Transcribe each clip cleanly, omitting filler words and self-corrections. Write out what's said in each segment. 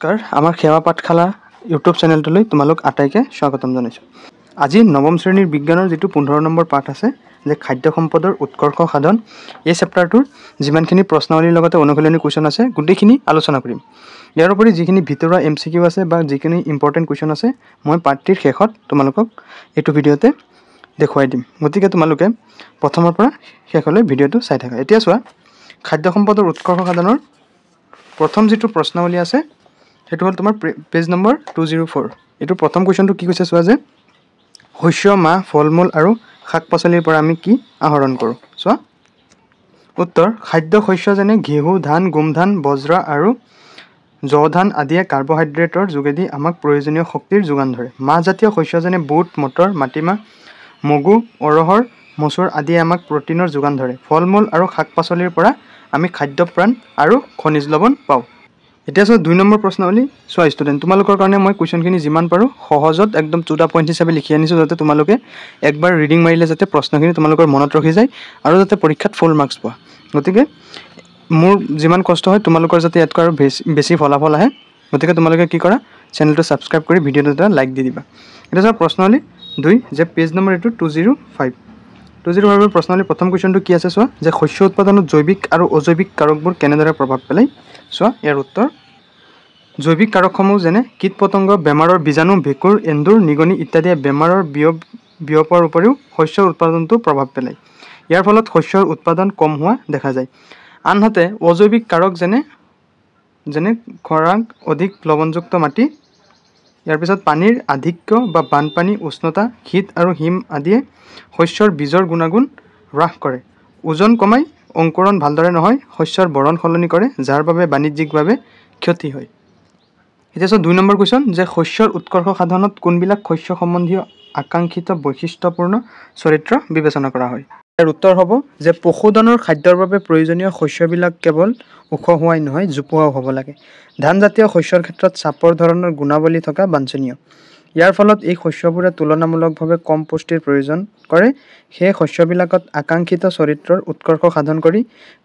নমস্কাৰ আমাৰ সেৱা পাঠশালা ইউটিউব চেনেলটোলৈ তোমালোক আটাইকে স্বাগতম জনাইছোঁ। আজি নৱম শ্ৰেণীৰ বিজ্ঞানৰ যিটো 15 নম্বৰ পাঠ আছে যে খাদ্য সম্পদৰ উৎকৰ্ষ সাধন, এই চেপ্টাৰটোৰ যিমানখিনি প্ৰশ্নাৱলীৰ লগতে অনুশীলনী কুৱেশ্যন আছে গোটেইখিনি আলোচনা কৰিম। ইয়াৰ উপৰি যিখিনি ভিতৰুৱা MCQ আছে বা যিখিনি ইম্পৰ্টেণ্ট কুৱেশ্যন আছে মই পাঠটিৰ শেষত তোমালোকক এইটো ভিডিঅ'তে দেখুৱাই দিম। গতিকে তোমালোকে প্ৰথমৰ পৰা শেষলৈ ভিডিঅ'টো চাই থাকা। এতিয়া চোৱা, খাদ্য সম্পদৰ উৎকৰ্ষ সাধনৰ প্ৰথম যিটো প্ৰশ্নাৱলী আছে সেইটো হ'ল তোমাৰ পেজ নম্বৰ 204। এইটো প্ৰথম কুৱেশ্যনটো কি কৈছে চোৱা, যে শস্য, মাহ, ফল মূল আৰু শাক পাচলিৰ পৰা আমি কি আহৰণ কৰোঁ। চোৱা উত্তৰ, খাদ্য শস্য যেনে ঘেঁহু, ধান, গোমধান, বজ্ৰা আৰু জৱ ধান আদিয়ে কাৰ্বহাইড্ৰেটৰ যোগেদি আমাক প্ৰয়োজনীয় শক্তিৰ যোগান ধৰে। মাহজাতীয় শস্য যেনে বুট, মটৰ, মাটিমাহ, মগু, অৰহৰ, মচুৰ আদিয়ে আমাক প্ৰটিনৰ যোগান ধৰে। ফল মূল আৰু শাক পাচলিৰ পৰা আমি খাদ্যপ্ৰাণ আৰু খনিজ লৱণ পাওঁ। এতিয়া চোৱা 2 নম্বৰ প্ৰশ্নাৱলী। চোৱা ষ্টুডেণ্ট, তোমালোকৰ কাৰণে মই কুৱেশ্যনখিনি যিমান পাৰোঁ সহজত একদম টু দা পইণ্ট হিচাপে লিখি আনিছোঁ, যাতে তোমালোকে একবাৰ ৰিডিং মাৰিলে যাতে প্ৰশ্নখিনি তোমালোকৰ মনত ৰখি যায় আৰু যাতে পৰীক্ষাত ফুল মাৰ্কছ পোৱা। গতিকে মোৰ যিমান কষ্ট হয় তোমালোকৰ যাতে ইয়াতকৈ আৰু বেছি ফলাফল আহে, গতিকে তোমালোকে কি কৰা, চেনেলটো ছাবস্ক্ৰাইব কৰি ভিডিঅ'টো এটা লাইক দি দিবা। এতিয়া চোৱা প্ৰশ্নাৱলী 2, যে পেজ নম্বৰ এইটো 205। 205 প্ৰশ্নাৱলীৰ প্ৰথম কুৱেশ্যনটো কি আছে চোৱা, যে শস্য উৎপাদনত জৈৱিক আৰু অজৈৱিক কাৰকবোৰ কেনেদৰে প্ৰভাৱ পেলায়। চোৱা ইয়াৰ উত্তৰ, জৈৱিক কাৰকসমূহ যেনে কীট পতংগ, বেমাৰৰ বীজাণু, ভেঁকুৰ, এন্দুৰ, নিগনি ইত্যাদিয়ে বেমাৰৰ বিয়পোৱাৰ উপৰিও শস্যৰ উৎপাদনতো প্ৰভাৱ পেলায়। ইয়াৰ ফলত শস্যৰ উৎপাদন কম হোৱা দেখা যায়। আনহাতে অজৈৱিক কাৰক যেনে খৰাং, অধিক লৱণযুক্ত মাটি, ইয়াৰ পিছত পানীৰ আধিক্য বা বানপানী, উষ্ণতা, শীত আৰু হিম আদিয়ে শস্যৰ বীজৰ গুণাগুণ হ্ৰাস কৰে, ওজন কমাই, অংকুৰণ ভালদৰে নহয়, শস্যৰ বৰণ সলনি কৰে, যাৰ বাবে বাণিজ্যিকভাৱে ক্ষতি হয়। এতিয়া চোৱা 2 নম্বৰ কুৱেশ্যন, যে শস্যৰ উৎকৰ্ষ সাধনত কোনবিলাক শস্য সম্বন্ধীয় আকাংক্ষিত বৈশিষ্ট্যপূৰ্ণ চৰিত্ৰ বিবেচনা কৰা হয়। ইয়াৰ উত্তৰ হ'ব যে পশুধনৰ খাদ্যৰ বাবে প্ৰয়োজনীয় শস্যবিলাক কেৱল ওখ হোৱাই নহয়, জোপোহাও হ'ব লাগে। ধানজাতীয় শস্যৰ ক্ষেত্ৰত চাপৰ ধৰণৰ গুণাৱলী থকা বাঞ্ছনীয়। ইয়াৰ ফলত এই শস্যবোৰে তুলনামূলকভাৱে কম পুষ্টিৰ প্ৰয়োজন কৰে। সেই শস্যবিলাকত আকাংক্ষিত চৰিত্ৰৰ উৎকৰ্ষ সাধন কৰি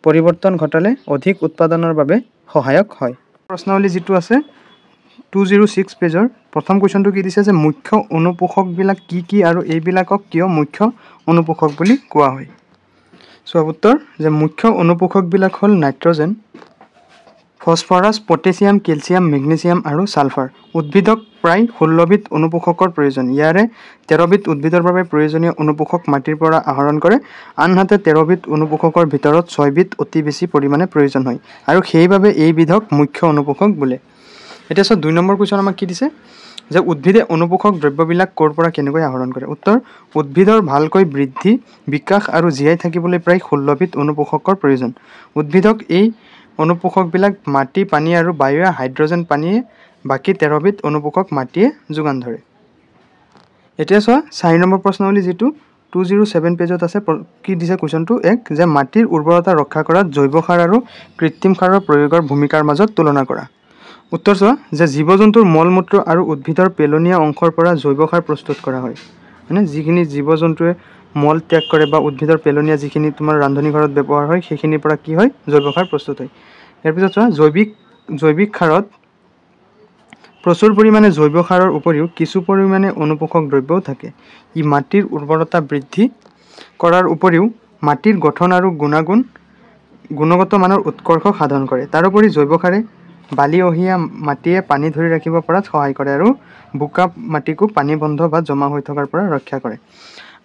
পৰিৱৰ্তন ঘটালে অধিক উৎপাদনৰ বাবে সহায়ক হয়। প্ৰশ্নাৱলী যিটো আছে 206 পেজৰ প্ৰথম কুৱেশ্যনটো কি দিছে, যে মুখ্য অনুপোষকবিলাক কি কি আৰু এইবিলাকক কিয় মুখ্য অনুপোষক বুলি কোৱা হয়। চোৱা উত্তৰ, যে মুখ্য অনুপোষকবিলাক হ'ল nitrogen, phosphorus, potassium, calcium, magnesium আৰু ছালফাৰ। উদ্ভিদক প্ৰায় 16 বিধ অনুপোষকৰ প্ৰয়োজন। ইয়াৰে 13 বিধ উদ্ভিদৰ বাবে প্ৰয়োজনীয় অনুপোষক মাটিৰ পৰা আহৰণ কৰে। আনহাতে 13 বিধ অনুপোষকৰ ভিতৰত 6 বিধ অতি বেছি পৰিমাণে প্ৰয়োজন হয় আৰু সেইবাবে এইবিধক মুখ্য অনুপোষক বোলে। এতিয়া চোৱা 2 নম্বৰ কুৱেশ্যন আমাক কি দিছে, যে উদ্ভিদে অনুপোষক দ্ৰব্যবিলাক ক'ৰ পৰা কেনেকৈ আহৰণ কৰে। উত্তৰ, উদ্ভিদৰ ভালকৈ বৃদ্ধি, বিকাশ আৰু জীয়াই থাকিবলৈ প্ৰায় 16 বিধ অনুপোষকৰ প্ৰয়োজন। উদ্ভিদক এই অনুপোষকবিলাক মাটি, পানী আৰু বায়ুৱে হাইড্ৰজেন পানীয়ে বাকী 13 বিধ অনুপোষক মাটিয়ে যোগান ধৰে। এতিয়া চোৱা 4 নম্বৰ প্ৰশ্নাৱলী যিটো 207 পেজত আছে, কি দিছে কুৱেশ্যনটো 1, যে মাটিৰ উৰ্বৰতা ৰক্ষা কৰাত জৈৱ সাৰ আৰু কৃত্ৰিম সাৰৰ প্ৰয়োগৰ ভূমিকাৰ মাজত তুলনা কৰা। উত্তৰ চোৱা, যে জীৱ জন্তুৰ মল মূত্ৰ আৰু উদ্ভিদৰ পেলনীয়া অংশৰ পৰা জৈৱ সাৰ প্ৰস্তুত কৰা হয়। মানে যিখিনি জীৱ জন্তুৱে মল ত্যাগ কৰে বা উদ্ভিদৰ পেলনীয়া যিখিনি তোমাৰ ৰান্ধনি ঘৰত ব্যৱহাৰ হয় সেইখিনিৰ পৰা কি হয়, জৈৱ সাৰ প্ৰস্তুত হয়। ইয়াৰ পিছত চোৱা, জৈৱিক সাৰত প্ৰচুৰ পৰিমাণে জৈৱ সাৰৰ উপৰিও কিছু পৰিমাণে অনুপোষক দ্ৰব্যও থাকে। ই মাটিৰ উৰ্বৰতা বৃদ্ধি কৰাৰ উপৰিও মাটিৰ গঠন আৰু গুণগত মানৰ উৎকৰ্ষ সাধন কৰে। তাৰোপৰি জৈৱ সাৰে বালিঅহীয়া মাটিয়ে পানী ধৰি ৰাখিব পৰাত সহায় কৰে আৰু বোকা মাটিকো পানী বন্ধ বা জমা হৈ থকাৰ পৰা ৰক্ষা কৰে।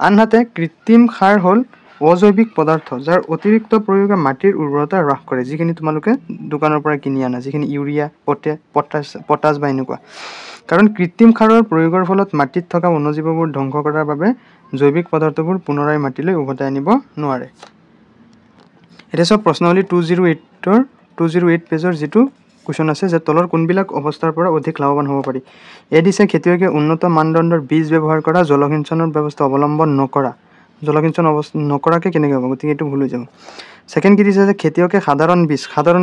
আনহাতে কৃত্ৰিম সাৰ হ'ল অজৈৱিক পদাৰ্থ যাৰ অতিৰিক্ত প্ৰয়োগে মাটিৰ উৰ্বৰতা হ্ৰাস কৰে, যিখিনি তোমালোকে দোকানৰ পৰা কিনি আনা, যিখিনি ইউৰিয়া, পটাছ বা এনেকুৱা। কাৰণ কৃত্ৰিম সাৰৰ প্ৰয়োগৰ ফলত মাটিত থকা অণুজীৱবোৰ ধ্বংস কৰাৰ বাবে জৈৱিক পদাৰ্থবোৰ পুনৰাই মাটিলৈ উভতাই আনিব নোৱাৰে। এতিয়া চোৱা প্ৰশ্নাৱলী 208 পেজৰ যিটো কুৱেশ্যন আছে, যে তলৰ কোনবিলাক অৱস্থাৰ পৰা অধিক লাভৱান হ'ব পাৰি। দিছে খেতিয়কে উন্নত মানদণ্ডৰ বীজ ব্যৱহাৰ কৰা, জলসিঞ্চনৰ ব্যৱস্থা অৱলম্বন নকৰা। জলসিঞ্চন নকৰাকৈ কেনেকৈ হ'ব, গতিকে এইটো ভুল হৈ যাব। ছেকেণ্ড কি দিছে, যে খেতিয়কে সাধাৰণ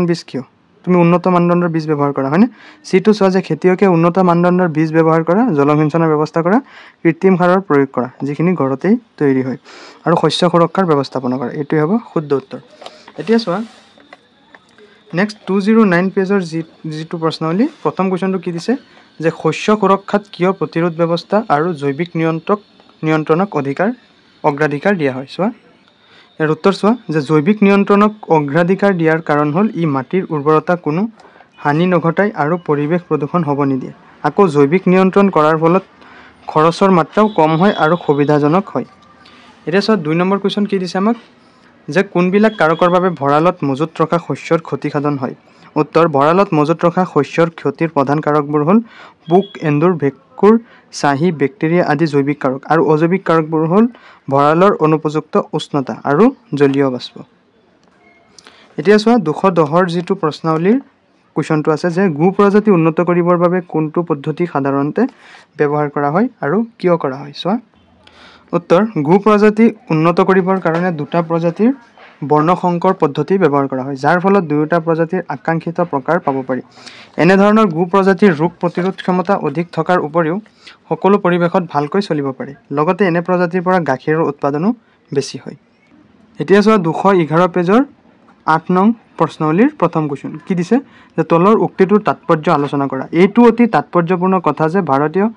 বীজ কিয়, তুমি উন্নত মানদণ্ডৰ বীজ ব্যৱহাৰ কৰা, হয়নে। চিটো চোৱা, যে খেতিয়কে উন্নত মানদণ্ডৰ বীজ ব্যৱহাৰ কৰা, জলসিঞ্চনৰ ব্যৱস্থা কৰা, কৃত্ৰিম সাৰৰ প্ৰয়োগ কৰা, যিখিনি ঘৰতেই তৈয়াৰী হয়, আৰু শস্য সুৰক্ষাৰ ব্যৱস্থাপনা কৰা। এইটোৱে হ'ব শুদ্ধ উত্তৰ। এতিয়া চোৱা নেক্সট 209 পেজৰ যিটো প্ৰশ্নাৱলী প্ৰথম কুৱেশ্যনটো কি দিছে যে শস্য সুৰক্ষাত কিয় প্ৰতিৰোধ ব্যৱস্থা আৰু জৈৱিক নিয়ন্ত্ৰণক অগ্ৰাধিকাৰ দিয়া হয় চোৱা ইয়াৰ উত্তৰ চোৱা যে জৈৱিক নিয়ন্ত্ৰণক অগ্ৰাধিকাৰ দিয়াৰ কাৰণ হ'ল ই মাটিৰ উৰ্বৰতা কোনো হানি নঘটায় আৰু পৰিৱেশ প্ৰদূষণ হ'ব নিদিয়ে আকৌ জৈৱিক নিয়ন্ত্ৰণ কৰাৰ ফলত খৰচৰ মাত্ৰাও কম হয় আৰু সুবিধাজনক হয় এতিয়া চোৱা 2 নম্বৰ কুৱেশ্যন কি দিছে আমাক যে কোনবিলাক কাৰকৰ বাবে ভঁৰালত মজুত ৰখা শস্যৰ ক্ষতিসাধন হয় উত্তৰ ভঁৰালত মজুত ৰখা শস্যৰ ক্ষতিৰ প্ৰধান কাৰকবোৰ হ'ল পোক এন্দুৰ ভেঁকুৰ চাহী বেক্টেৰিয়া আদি জৈৱিক কাৰক আৰু অজৈৱিক কাৰকবোৰ হ'ল ভঁৰালৰ অনুপযুক্ত উষ্ণতা আৰু জলীয় বাষ্প এতিয়া চোৱা 210ৰ যিটো প্ৰশ্নাৱলীৰ কুৱেশ্যনটো আছে যে গো প্ৰজাতি উন্নত কৰিবৰ বাবে কোনটো পদ্ধতি সাধাৰণতে ব্যৱহাৰ কৰা হয় আৰু কিয় কৰা হয় চোৱা উত্তৰ গো প্ৰজাতি উন্নত কৰিবৰ কাৰণে দুটা প্ৰজাতিৰ বৰ্ণসংকৰ পদ্ধতি ব্যৱহাৰ কৰা হয় যাৰ ফলত দুয়োটা প্ৰজাতিৰ আকাংক্ষিত প্ৰকাৰ পাব পাৰি এনে ধৰণৰ গো প্ৰজাতিৰ ৰোগ প্ৰতিৰোধ ক্ষমতা অধিক থকাৰ উপৰিও সকলো পৰিৱেশত ভালকৈ চলিব পাৰে লগতে এনে প্ৰজাতিৰ পৰা গাখীৰৰ উৎপাদনো বেছি হয় এতিয়া চোৱা 211 পেজৰ 8 নং প্ৰশ্নাৱলীৰ প্ৰথম কুৱেশ্যন কি দিছে যে তলৰ উক্তিটোৰ তাৎপৰ্য আলোচনা কৰা এইটো অতি তাৎপৰ্যপূৰ্ণ কথা যে ভাৰতীয়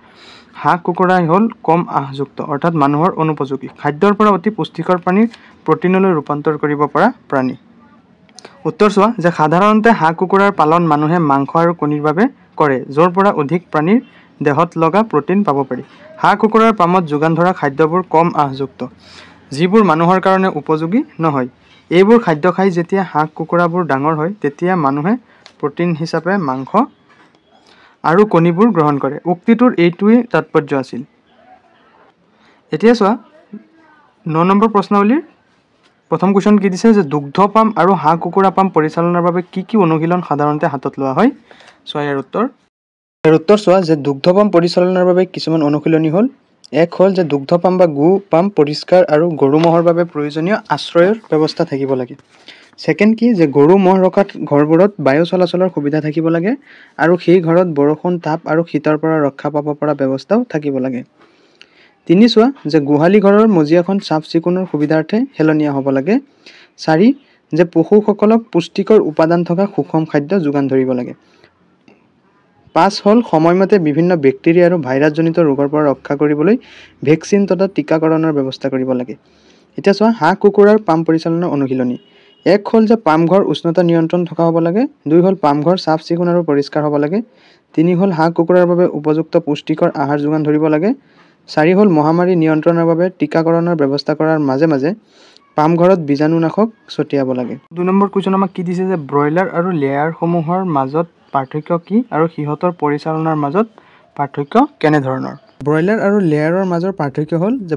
হাঁহ কুকুৰাই হ'ল কম আহযুক্ত অৰ্থাৎ মানুহৰ অনুপযোগী খাদ্যৰ পৰা অতি পুষ্টিকৰ প্ৰাণীৰ প্ৰটিনলৈ ৰূপান্তৰ কৰিব পৰা প্ৰাণী উত্তৰ চোৱা যে সাধাৰণতে হাঁহ কুকুৰাৰ পালন মানুহে মাংস আৰু কণীৰ বাবে কৰে য'ৰ পৰা অধিক প্ৰাণীৰ দেহত লগা প্ৰটিন পাব পাৰি হাঁহ কুকুৰাৰ পামত যোগান ধৰা খাদ্যবোৰ কম আহযুক্ত যিবোৰ মানুহৰ কাৰণে উপযোগী নহয় এইবোৰ খাদ্য খাই যেতিয়া হাঁহ কুকুৰাবোৰ ডাঙৰ হয় তেতিয়া মানুহে প্ৰটিন হিচাপে মাংস আৰু কণীবোৰ গ্ৰহণ কৰে উক্তিটোৰ এইটোৱেই তাৎপৰ্য আছিল এতিয়া চোৱা 9 নম্বৰ প্ৰশ্নাৱলীৰ প্ৰথম কুৱেশ্যন কি দিছে যে দুগ্ধ পাম আৰু হাঁহ কুকুৰা পাম পৰিচালনাৰ বাবে কি অনুশীলন সাধাৰণতে হাতত লোৱা হয় চোৱা ইয়াৰ উত্তৰ চোৱা যে দুগ্ধ পাম পৰিচালনাৰ বাবে কিছুমান অনুশীলনী হ'ল এক হ'ল যে দুগ্ধ পাম বা গো পাম পৰিষ্কাৰ আৰু গৰু ম'হৰ বাবে প্ৰয়োজনীয় আশ্ৰয়ৰ ব্যৱস্থা থাকিব লাগে ছেকেণ্ড কি যে গৰু ম'হ ৰখাত ঘৰবোৰত বায়ু চলাচলৰ সুবিধা থাকিব লাগে আৰু সেই ঘৰত বৰষুণ তাপ আৰু শীতৰ পৰা ৰক্ষা পাব পৰা ব্যৱস্থাও থাকিব লাগে তিনি চোৱা যে গোহালি ঘৰৰ মজিয়াখন চাফ চিকুণৰ সুবিধাৰ্থে হেলনীয়া হ'ব লাগে 4 যে পশুসকলক পুষ্টিকৰ উপাদান থকা সুষম খাদ্য যোগান ধৰিব লাগে 5 হ'ল সময়মতে বিভিন্ন বেক্টেৰিয়া আৰু ভাইৰাছজনিত ৰোগৰ পৰা ৰক্ষা কৰিবলৈ ভেকচিন তথা টিকাকৰণৰ ব্যৱস্থা কৰিব লাগে এতিয়া চোৱা হাঁহ কুকুৰাৰ পাম পৰিচালনাৰ অনুশীলনী 1 হ'ল যে পামঘৰ উষ্ণতা নিয়ন্ত্ৰণ থকা হ'ব লাগে 2 হ'ল পামঘৰ চাফ চিকুণ আৰু পৰিষ্কাৰ হ'ব লাগে 3 হ'ল হাঁহ কুকুৰাৰ বাবে উপযুক্ত পুষ্টিকৰ আহাৰ যোগান ধৰিব লাগে 4 হ'ল মহামাৰী নিয়ন্ত্ৰণৰ বাবে টিকাকৰণৰ ব্যৱস্থা কৰাৰ মাজে মাজে পামঘৰত বীজাণুনাশক ছটিয়াব লাগে 2 নম্বৰ কুৱেশ্যন আমাক কি দিছে যে ব্ৰইলাৰ আৰু লেয়াৰসমূহৰ মাজত পাৰ্থক্য কি আৰু সিহঁতৰ পৰিচালনাৰ মাজত পাৰ্থক্য কেনে ধৰণৰ ব্ৰইলাৰ আৰু লেয়াৰৰ মাজৰ পাৰ্থক্য হ'ল যে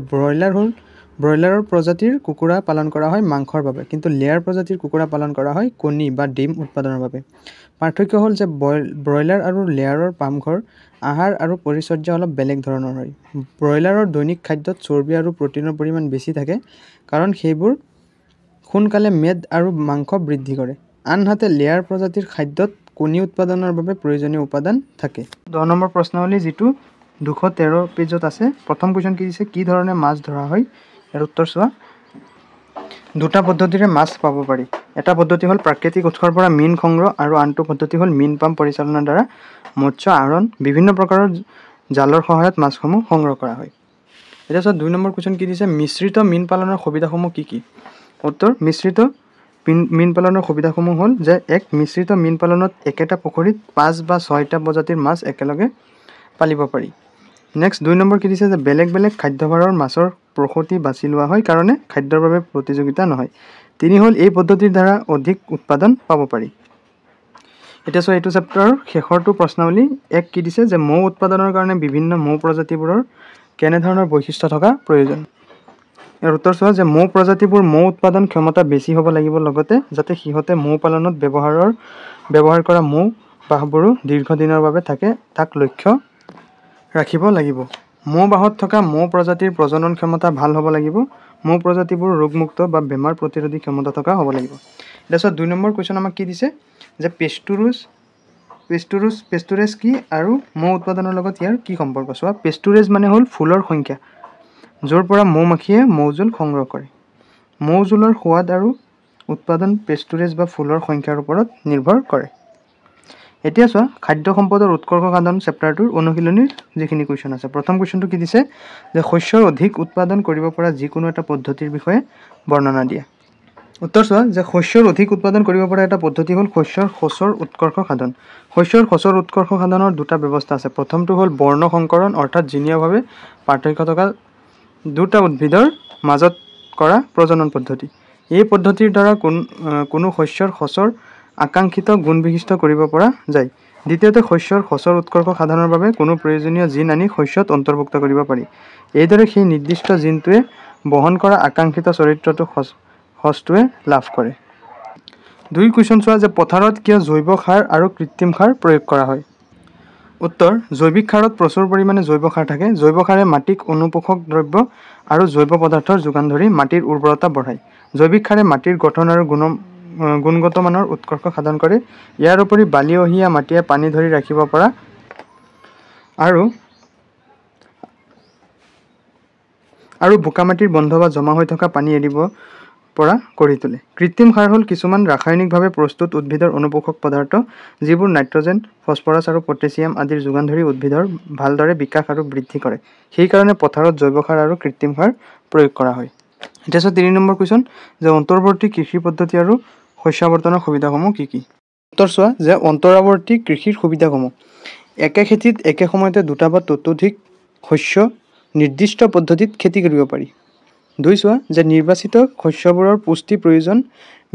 ব্ৰইলাৰৰ প্ৰজাতিৰ কুকুৰা পালন কৰা হয় মাংসৰ বাবে কিন্তু লেয়াৰ প্ৰজাতিৰ কুকুৰা পালন কৰা হয় কণী বা ডিম উৎপাদনৰ বাবে পাৰ্থক্য হ'ল যে ব্ৰইলাৰ আৰু লেয়াৰৰ পামঘৰ আহাৰ আৰু পৰিচৰ্যা অলপ বেলেগ ধৰণৰ হয় ব্ৰইলাৰৰ দৈনিক খাদ্যত চৰ্বি আৰু প্ৰটিনৰ পৰিমাণ বেছি থাকে কাৰণ সেইবোৰ সোনকালে মেদ আৰু মাংস বৃদ্ধি কৰে আনহাতে লেয়াৰ প্ৰজাতিৰ খাদ্যত কণী উৎপাদনৰ বাবে প্ৰয়োজনীয় উপাদান থাকে 10 নম্বৰ প্ৰশ্নাৱলী যিটো 213 পেজত আছে প্ৰথম কুৱেশ্যন কি দিছে কি ধৰণে মাছ ধৰা হয় ইয়াৰ উত্তৰ চোৱা দুটা পদ্ধতিৰে মাছ পাব পাৰি এটা পদ্ধতি হ'ল প্ৰাকৃতিক উৎসৰ পৰা মীন সংগ্ৰহ আৰু আনটো পদ্ধতি হ'ল মীন পাম পৰিচালনাৰ দ্বাৰা মৎস্য আহৰণ বিভিন্ন প্ৰকাৰৰ জালৰ সহায়ত মাছসমূহ সংগ্ৰহ কৰা হয় এতিয়া চোৱা 2 নম্বৰ কুৱেশ্যন কি দিছে মিশ্ৰিত মীন পালনৰ সুবিধাসমূহ কি উত্তৰ মিশ্ৰিত মীন পালনৰ সুবিধাসমূহ হ'ল যে এক মিশ্ৰিত মীন পালনত একেটা পুখুৰীত 5 বা 6টা প্ৰজাতিৰ মাছ একেলগে পালিব পাৰি নেক্সট 2 নম্বৰ কি দিছে যে বেলেগ বেলেগ খাদ্যভাৰৰ মাছৰ প্ৰসূতি বাছি লোৱা হয় কাৰণে খাদ্যৰ বাবে প্ৰতিযোগিতা নহয় 3 হ'ল এই পদ্ধতিৰ দ্বাৰা অধিক উৎপাদন পাব পাৰি এতিয়া চোৱা এইটো চেপ্টাৰৰ শেষৰটো প্ৰশ্নাৱলী এক কি দিছে যে মৌ উৎপাদনৰ কাৰণে বিভিন্ন মৌ প্ৰজাতিবোৰৰ কেনে ধৰণৰ বৈশিষ্ট্য থকা প্ৰয়োজন ইয়াৰ উত্তৰ চোৱা যে মৌ প্ৰজাতিবোৰ মৌ উৎপাদন ক্ষমতা বেছি হ'ব লাগিব লগতে যাতে সিহঁতে মৌ পালনত ব্যৱহাৰ কৰা মৌ বাহবোৰো দীৰ্ঘদিনৰ বাবে থাকে তাক লক্ষ্য ৰাখিব লাগিব মৌ বাহত থকা মৌ প্ৰজাতিৰ প্ৰজনন ক্ষমতা ভাল হ'ব লাগিব মৌ প্ৰজাতিবোৰ ৰোগমুক্ত বা বেমাৰ প্ৰতিৰোধী ক্ষমতা থকা হ'ব লাগিব তাৰপিছত 2 নম্বৰ কুৱেশ্যন আমাক কি দিছে যে পেষ্টুৰেজ কি আৰু মৌ উৎপাদনৰ লগত ইয়াৰ কি সম্পৰ্ক চোৱা পেষ্টুৰেজ মানে হ'ল ফুলৰ সংখ্যা য'ৰ পৰা মৌ মাখিয়ে মৌজোল সংগ্ৰহ কৰে মৌজোলৰ সোৱাদ আৰু উৎপাদন পেস্টুৰেজ বা ফুলৰ সংখ্যাৰ ওপৰত নিৰ্ভৰ কৰে। এতিয়া চোৱা খাদ্য সম্পদৰ উৎকৰ্ষ সাধন চেপ্টাৰটোৰ অনুশীলনীৰ যিখিনি কুৱেশ্যন আছে। প্ৰথম কুৱেশ্যনটো কি দিছে যে শস্যৰ অধিক উৎপাদন কৰিব পৰা যিকোনো এটা পদ্ধতিৰ বিষয়ে বৰ্ণনা দিয়া। উত্তৰ চোৱা যে শস্যৰ অধিক উৎপাদন কৰিব পৰা এটা পদ্ধতি হ'ল শস্যৰ সঁচৰ উৎকৰ্ষ সাধন। শস্যৰ সঁচৰ উৎকৰ্ষ সাধনৰ দুটা ব্যৱস্থা আছে। প্ৰথমটো হ'ল বৰ্ণ সংকৰণ অৰ্থাৎ জিনীয়ভাৱে পাৰ্থক্য থকা দুটা উদ্ভিদৰ মাজত কৰা প্ৰজনন পদ্ধতি। এই পদ্ধতিৰ দ্বাৰা কোনো শস্যৰ সঁচৰ আকাংক্ষিত গুণ বিশিষ্ট কৰিব পৰা যায়। দ্বিতীয়তে শস্যৰ সঁচৰ উৎকৰ্ষ সাধনৰ বাবে কোনো প্ৰয়োজনীয় জিন আনি শস্যত অন্তৰ্ভুক্ত কৰিব পাৰি। এইদৰে সেই নিৰ্দিষ্ট জিনটোৱে বহন কৰা আকাংক্ষিত চৰিত্ৰটো সঁচটোৱে লাভ কৰে। 2 কুৱেশ্যন চোৱা যে পথাৰত কিয় জৈৱ সাৰ আৰু কৃত্ৰিম সাৰ প্ৰয়োগ কৰা হয়। উত্তৰ জৈৱিক সাৰত প্ৰচুৰ পৰিমাণে জৈৱ সাৰ থাকে। জৈৱ সাৰে মাটিক অনুপোষক দ্ৰব্য আৰু জৈৱ পদাৰ্থৰ যোগান ধৰি মাটিৰ উৰ্বৰতা বঢ়ায়। জৈৱিক সাৰে মাটিৰ গঠন আৰু গুণগত মানৰ উৎকৰ্ষ সাধন কৰে। ইয়াৰ উপৰি বালিয়হীয়া মাটিয়ে পানী ধৰি ৰাখিব পৰা আৰু বোকা মাটিৰ বন্ধ বা জমা হৈ থকা পানী এৰিব পৰা কৰি তোলে। কৃত্ৰিম সাৰ হ'ল কিছুমান ৰাসায়নিকভাৱে প্ৰস্তুত উদ্ভিদৰ অনুপোষক পদাৰ্থ যিবোৰ নাইট্ৰজেন, ফছফৰাছ আৰু পটাছিয়াম আদিৰ যোগান ধৰি উদ্ভিদৰ ভালদৰে বিকাশ আৰু বৃদ্ধি কৰে। সেইকাৰণে পথাৰত জৈৱ সাৰ আৰু কৃত্ৰিম সাৰ প্ৰয়োগ কৰা হয়। এতিয়া 3 নম্বৰ কুৱেশ্যন যে অন্তৰ্বৰ্তী কৃষি পদ্ধতি আৰু শস্যাৱৰ্তনৰ সুবিধাসমূহ কি কি। উত্তৰ চোৱা যে অন্তৰাৱৰ্তী কৃষিৰ সুবিধাসমূহ একে খেতিত একে সময়তে দুটা বা ততোধিক শস্য নিৰ্দিষ্ট পদ্ধতিত খেতি কৰিব পাৰি। 2 চোৱা যে নিৰ্বাচিত শস্যবোৰৰ পুষ্টি প্ৰয়োজন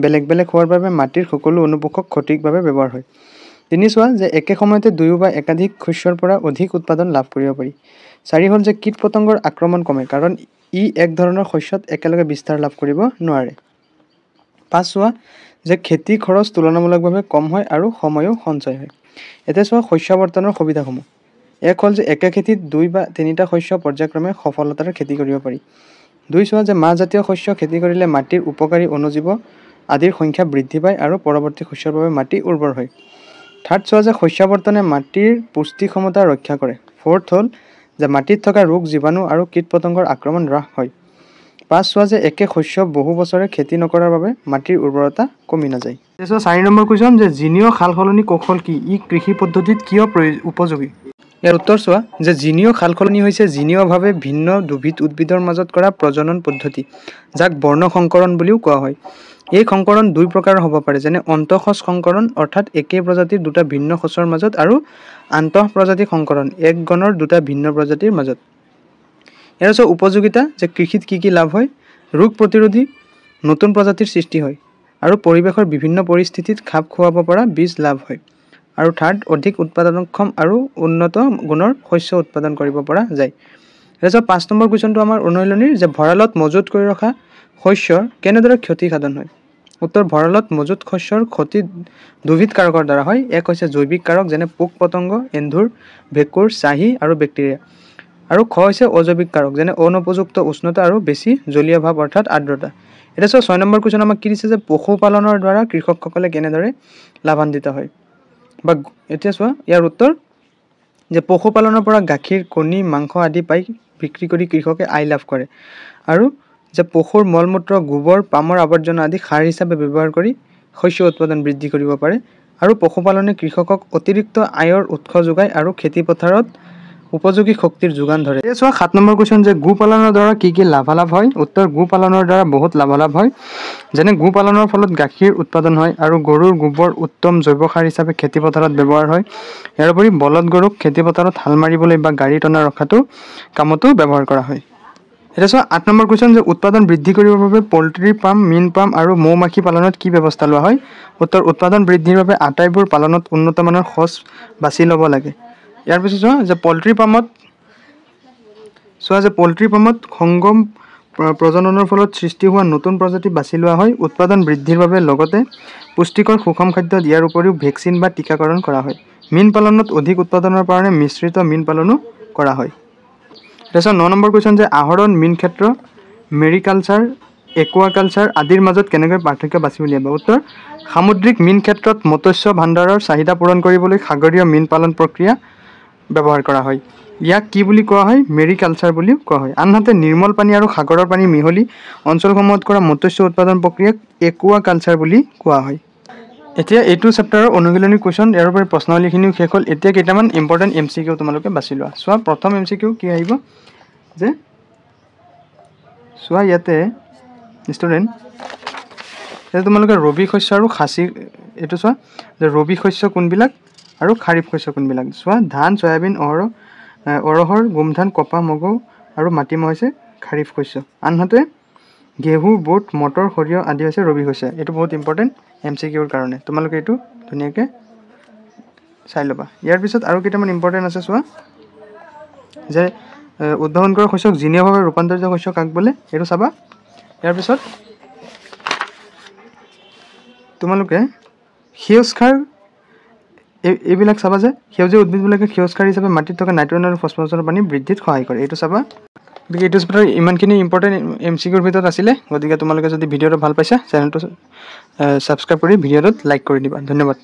বেলেগ বেলেগ হোৱাৰ বাবে মাটিৰ সকলো অনুপোষক সঠিকভাৱে ব্যৱহাৰ হয়। 3 চোৱা যে একে সময়তে দুয়ো বা একাধিক শস্যৰ পৰা অধিক উৎপাদন লাভ কৰিব পাৰি। 4 হ'ল যে কীট পতংগৰ আক্ৰমণ কমে কাৰণ ই এক ধৰণৰ শস্যত একেলগে বিস্তাৰ লাভ কৰিব নোৱাৰে। 5 চোৱা যে খেতি খৰচ তুলনামূলকভাৱে কম হয় আৰু সময়ো সঞ্চয় হয়। এতিয়া চোৱা শস্যাৱৰ্তনৰ সুবিধাসমূহ। 1 হ'ল যে একে খেতিত 2 বা 3টা শস্য পৰ্যায়ক্ৰমে সফলতাৰে খেতি কৰিব পাৰি। 2 চোৱা যে মাহজাতীয় শস্য খেতি কৰিলে মাটিৰ উপকাৰী অণুজীৱ আদিৰ সংখ্যা বৃদ্ধি পায় আৰু পৰৱৰ্তী শস্যৰ বাবে মাটি উৰ্বৰ হয়। 3 চোৱা যে শস্যাৱৰ্তনে মাটিৰ পুষ্টি ক্ষমতা ৰক্ষা কৰে। 4 হ'ল যে মাটিত থকা ৰোগ জীৱাণু আৰু কীট পতংগৰ আক্ৰমণ হ্ৰাস হয়। 5 চোৱা যে একে শস্য বহু বছৰে খেতি নকৰাৰ বাবে মাটিৰ উৰ্বৰতা কমি নাযায়। 4 নম্বৰ কুৱেশ্যন যে জিনীয় সাল সলনি কৌশল কি, ই কৃষি পদ্ধতিত কিয় উপযোগী। ইয়াৰ উত্তৰ চোৱা যে জিনীয় সাল সলনি হৈছে জিনীয়ভাৱে ভিন্ন দুবিধ উদ্ভিদৰ মাজত কৰা প্ৰজনন পদ্ধতি যাক বৰ্ণ সংকৰণ বুলিও কোৱা হয়। এই সংকৰণ 2 প্ৰকাৰৰ হ'ব পাৰে যেনে অন্তঃসচ সংকৰণ অৰ্থাৎ একে প্ৰজাতিৰ দুটা ভিন্ন সচৰ মাজত আৰু আন্তঃপ্ৰজাতিক সংকৰণ এক গণৰ দুটা ভিন্ন প্ৰজাতিৰ মাজত। ইয়াৰ পিছত উপযোগিতা যে কৃষিত কি কি লাভ হয়। ৰোগ প্ৰতিৰোধী নতুন প্ৰজাতিৰ সৃষ্টি হয় আৰু পৰিৱেশৰ বিভিন্ন পৰিস্থিতিত খাপ খুৱাব পৰা বীজ লাভ হয়। আৰু 3 অধিক উৎপাদনক্ষম আৰু উন্নত গুণৰ শস্য উৎপাদন কৰিব পৰা যায়। এতিয়া 5 নম্বৰ কুৱেশ্যনটো আমাৰ অনুশীলনীৰ যে ভঁৰালত মজুত কৰি ৰখা শস্যৰ কেনেদৰে ক্ষতি সাধন হয়। উত্তৰ ভঁৰালত মজুত শস্যৰ ক্ষতি দুবিধ কাৰকৰ দ্বাৰা হয়। 1 হৈছে জৈৱিক কাৰক যেনে পোক পতংগ, এন্ধুৰ, ভেঁকুৰ, চাহী আৰু বেক্টেৰিয়া। আৰু খ হৈছে অজৈৱিক কাৰক যেনে অনুপযুক্ত উষ্ণতা আৰু বেছি জলীয় ভাৱ অৰ্থাৎ আৰ্দ্ৰতা। এতিয়া 6 নম্বৰ কুৱেশ্যন আমাক কি দিছে যে পশুপালনৰ দ্বাৰা কৃষকসকলে কেনেদৰে লাভান্বিত হয় বা এতিয়া চোৱা ইয়াৰ উত্তৰ যে পশুপালনৰ পৰা গাখীৰ, কণী, মাংস আদি পাই বিক্ৰী কৰি কৃষকে আয় লাভ কৰে আৰু যে পশুৰ মলমূত্ৰ, গোবৰ, পামৰ আৱৰ্জনা আদি সাৰ হিচাপে ব্যৱহাৰ কৰি শস্য উৎপাদন বৃদ্ধি কৰিব পাৰে আৰু পশুপালনে কৃষকক অতিৰিক্ত আয়ৰ উৎস যোগায় আৰু খেতি পথাৰত উপযোগী শক্তিৰ যোগান ধৰে। এই চোৱা 7 নম্বৰ কুৱেশ্যন যে গো পালনৰ দ্বাৰা কি কি লাভালাভ হয়। উত্তৰ গো পালনৰ দ্বাৰা বহুত লাভালাভ হয় যেনে গো পালনৰ ফলত গাখীৰ উৎপাদন হয় আৰু গৰুৰ গোবৰ উত্তম জৈৱ সাৰ হিচাপে খেতি পথাৰত ব্যৱহাৰ হয়। ইয়াৰ উপৰি বলদ গৰুক খেতি পথাৰত হাল মাৰিবলৈ বা গাড়ী টনা ৰখাটো কামতো ব্যৱহাৰ কৰা হয়। এতিয়া চোৱা 8 নম্বৰ কুৱেশ্যন যে উৎপাদন বৃদ্ধি কৰিবৰ বাবে পল্ট্ৰি পাম, মীন পাম আৰু মৌ মাখি পালনত কি ব্যৱস্থা লোৱা হয়। উত্তৰ উৎপাদন বৃদ্ধিৰ বাবে আটাইবোৰ পালনত উন্নত মানৰ সঁচ বাছি ল'ব লাগে। ইয়াৰ পিছত চোৱা যে পল্ট্ৰি পামত সংগম প্ৰজননৰ ফলত সৃষ্টি হোৱা নতুন প্ৰজাতি বাছি লোৱা হয়। উৎপাদন বৃদ্ধিৰ বাবে লগতে পুষ্টিকৰ সুষম খাদ্য দিয়াৰ উপৰিও ভেকচিন বা টীকাকৰণ কৰা হয়। মীন পালনত অধিক উৎপাদনৰ কাৰণে মিশ্ৰিত মীন পালনো কৰা হয়। তাৰপিছত 9 নম্বৰ কুৱেশ্যন যে আহৰণ, মীন ক্ষেত্ৰ, মেৰিকালচাৰ, একুৱাকালচাৰ আদিৰ মাজত কেনেকৈ পাৰ্থক্য বাছি উলিয়াব। উত্তৰ সামুদ্ৰিক মীন ক্ষেত্ৰত মৎস্য ভাণ্ডাৰৰ চাহিদা পূৰণ কৰিবলৈ সাগৰীয় মীন পালন প্ৰক্ৰিয়া ব্যৱহাৰ কৰা হয়। ইয়াক কি বুলি কোৱা হয়? মেৰিকালচাৰ বুলিও কোৱা হয়। আনহাতে নিৰ্মল পানী আৰু সাগৰৰ পানী মিহলি অঞ্চলসমূহত কৰা মৎস্য উৎপাদন প্ৰক্ৰিয়াক একুৱা কালচাৰ বুলি কোৱা হয়। এতিয়া এইটো চেপ্টাৰৰ অনুশীলনী কুৱেশ্যন, ইয়াৰ উপৰি প্ৰশ্নাৱলীখিনিও শেষ হ'ল। এতিয়া কেইটামান ইম্পৰ্টেণ্ট MCQ তোমালোকে বাছি লোৱা। চোৱা প্ৰথম MCQ কি আহিব যে চোৱা ইয়াতে ষ্টুডেণ্ট, এতিয়া তোমালোকে ৰবি শস্য আৰু খাচী এইটো চোৱা যে ৰবি শস্য কোনবিলাক আৰু খাৰিফ শস্য কোনবিলাক। চোৱা ধান, চয়াবিন, অৰহৰ, গোমধান, কপাহ, মগু আৰু মাটিমাহ হৈছে খাৰিফ শস্য। আনহাতে ঘেঁহু, বুট, মটৰ, সৰিয়হ আদি হৈছে ৰবি শস্য। এইটো বহুত ইম্পৰ্টেণ্ট MCQৰ কাৰণে, তোমালোকে এইটো ধুনীয়াকৈ চাই ল'বা। ইয়াৰ পিছত আৰু কেইটামান ইম্পৰ্টেণ্ট আছে চোৱা যে উদ্ভাৱন কৰা শস্যক জিনীয়ভাৱে ৰূপান্তৰিত শস্য কাক বোলে, এইটো চাবা। ইয়াৰ পিছত তোমালোকে সেউজ সাৰ এইবিলাক চাবা যে সেউজীয়া উদ্ভিদবিলাকে সেউজ সাৰ হিচাপে মাটিত থকা নাইট্ৰজেন আৰু ফছফৰাছৰ পানী বৃদ্ধিত সহায় কৰে, এইটো চাবা। গতিকে এইটো চেপ্টাৰ ইমানখিনি ইম্পৰ্টেণ্ট MCQৰ ভিতৰত আছিলে। গতিকে তোমালোকে যদি ভিডিঅ'টো ভাল পাইছা চেনেলটো ছাবস্ক্ৰাইব কৰি ভিডিঅ'টোত লাইক কৰি দিবা। ধন্যবাদ।